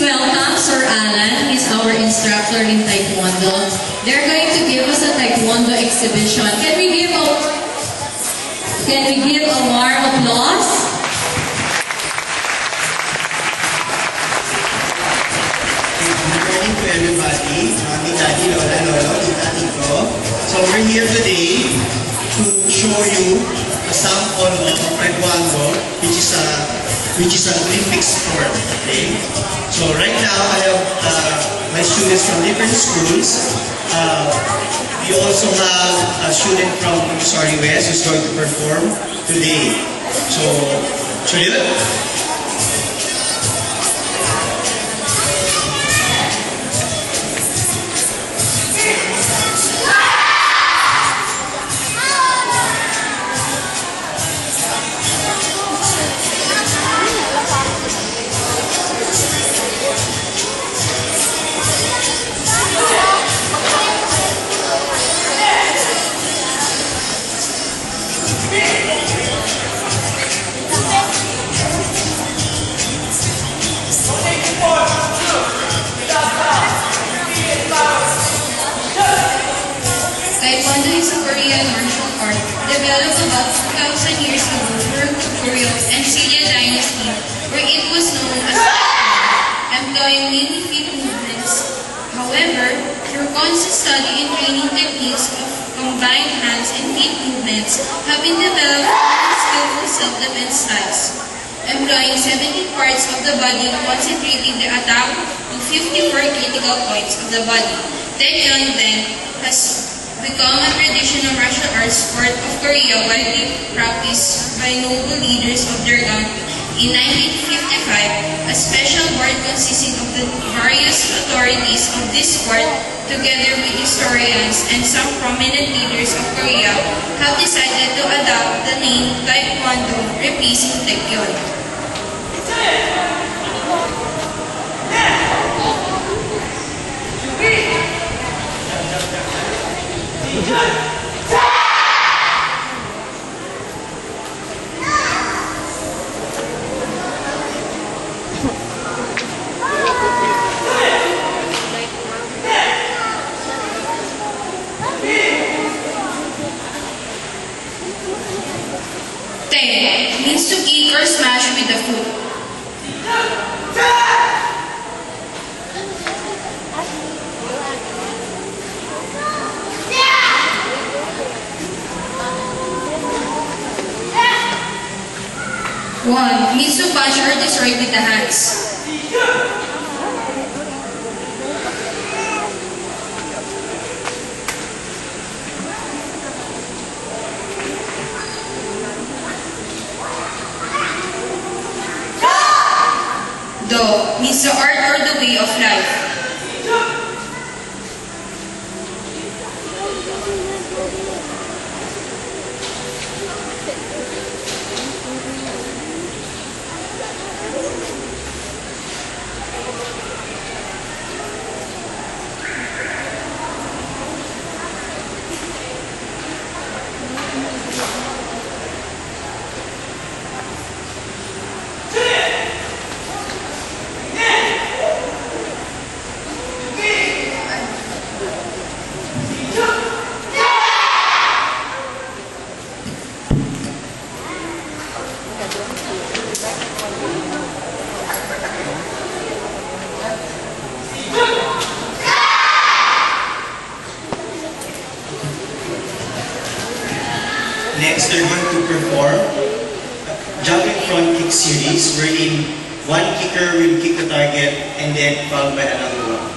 welcome Sir Alan. He's our instructor in Taekwondo. They're going to give us a Taekwondo exhibition. Can we give a warm applause? Good morning to everybody. Mami, Daddy, Lola, Lolo, Tita, Tito. So we're here today to show you a sample of Taekwondo, which is an Olympic sport. Okay. So right now I have my students from different schools. We also have a student from Montessori West who's going to perform today. So, Taekwondo is a Korean martial art developed about 2,000 years ago during the Goryeo and Silla dynasty, where it was known as Taekwondo, employing mainly feet movements. However, through constant study and training, techniques of combined hands and feet movements have been developed into skillful self-defense styles, employing 17 parts of the body, concentrating the attack to 54 critical points of the body. Taekwondo then has become a traditional martial arts sport of Korea, widely practiced by noble leaders of their country. In 1955, a special board consisting of the various authorities of this sport, together with historians and some prominent leaders of Korea, have decided to adopt the name Taekwondo, replacing Taekwondo. Te means to kick or smash with the foot. One means to punch or destroy with the hands. Do means the art or the way of life. Next, they're going to perform jumping front kick series, wherein one kicker will kick the target and then followed by another one.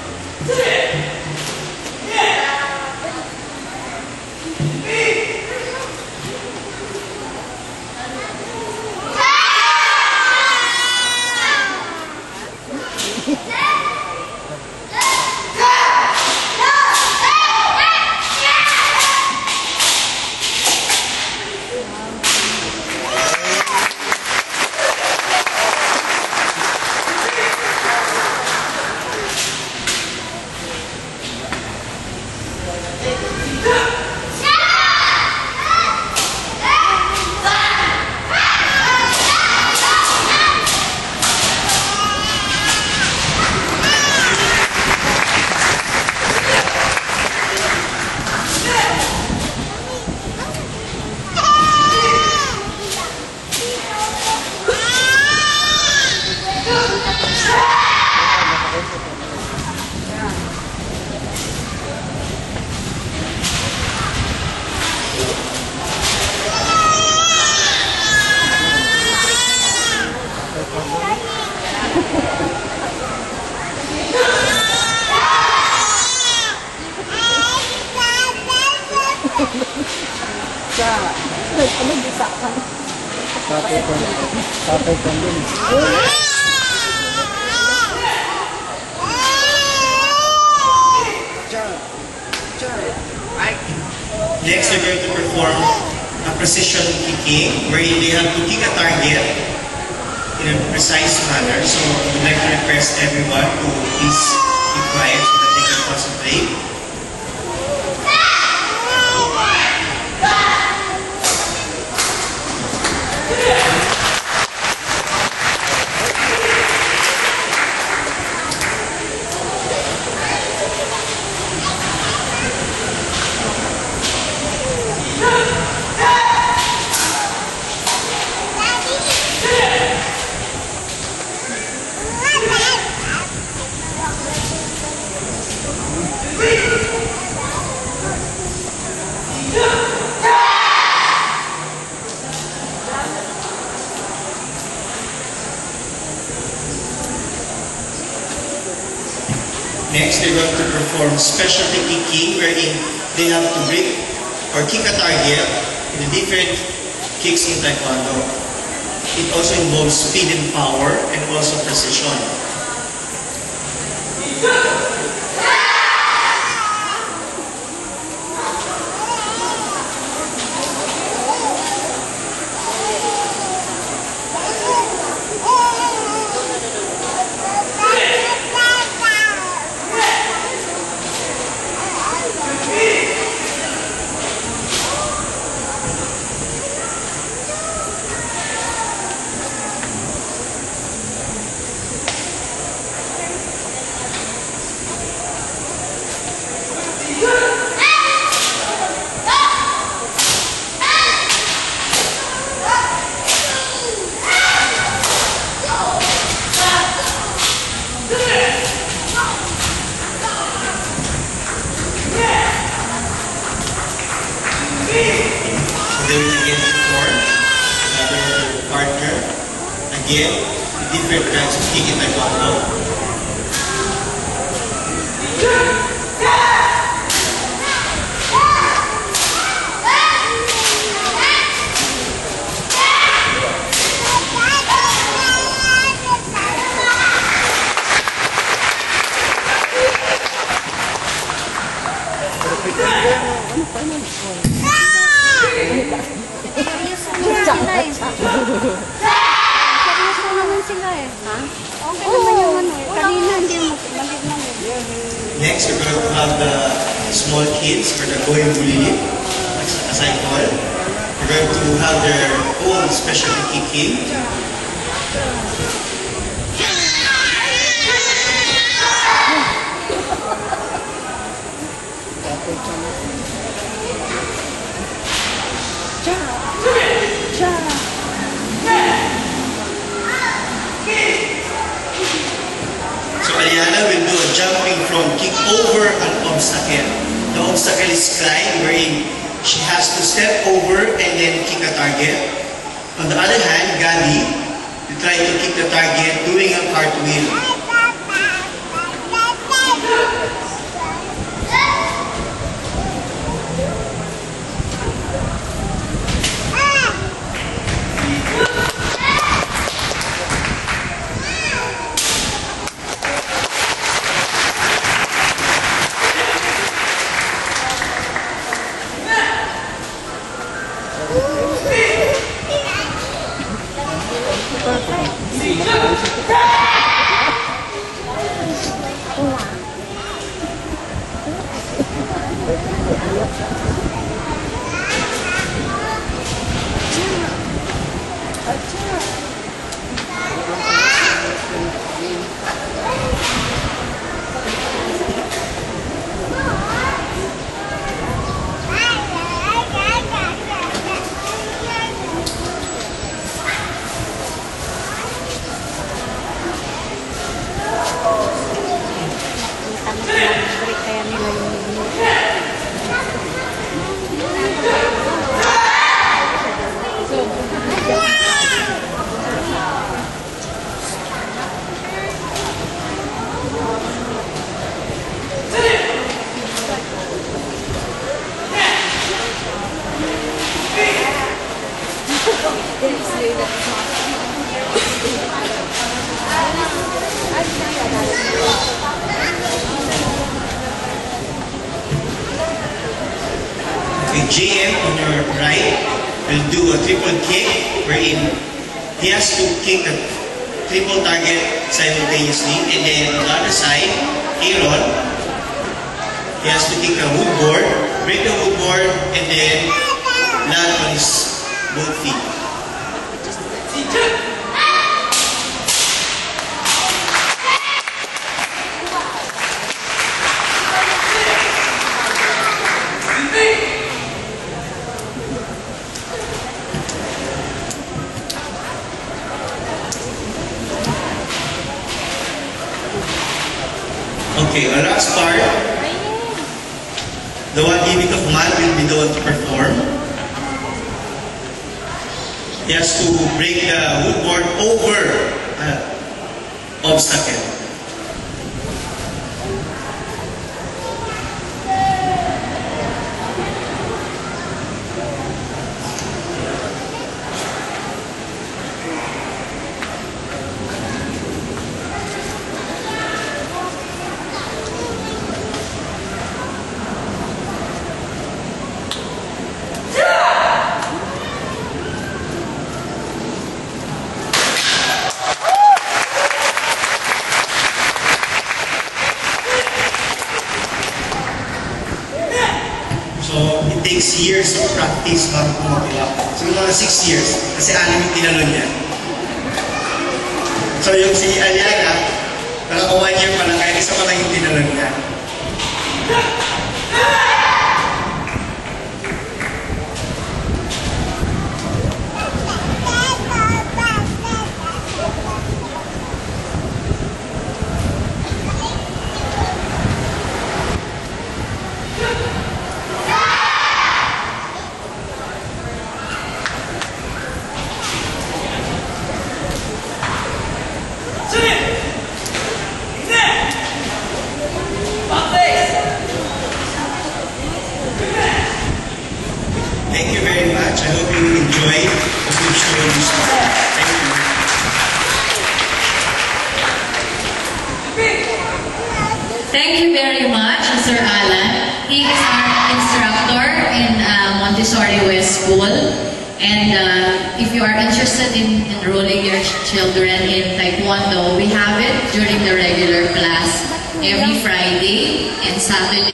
Next, they're going to perform a precision kicking, where they have to kick a target in a precise manner. So I would like to request everyone to please be quiet so that they can concentrate. Next, they're going to perform specialty kicking, wherein they have to break or kick a target in the different kicks in Taekwondo. It also involves speed and power and also precision. They will again perform another partner. Again, different kinds of kicking Taekwondo. Seryoso naman sila eh. Ha? Okay naman yung ano eh. Kanina hindi mo naman eh. Next, we're going to have the small kids for the Goy Bulili, as I call. We're going to have their own specialty kicking. So Aliana will do a jumping from kick over an obstacle. The obstacle is climb, wherein she has to step over and then kick a target. On the other hand, Gandhi will try to kick the target doing a cartwheel. Okay, JM on your right will do a triple kick wherein he has to kick a triple target simultaneously, and then on the other side, Aaron, he has to kick a wood board, break the wood board, and then land on his both feet. Okay, our last part, the one giving the command will be the one to perform. He has to break the wood board over an obstacle. So, it takes years of practice bago ko magawa. So, mga 6 years. Kasi 6 yung tinanong niya. So, yung si Aliana, naka 1 year pa lang, kaya isa pa lang yung tinanong niya. Thank you very much. I hope you enjoy what we've shown you so far. Thank you. Thank you very much, Sir Alan. He is our instructor in Montessori West School. And if you are interested in enrolling your children in Taekwondo, we have it during the regular class every Friday and Saturday.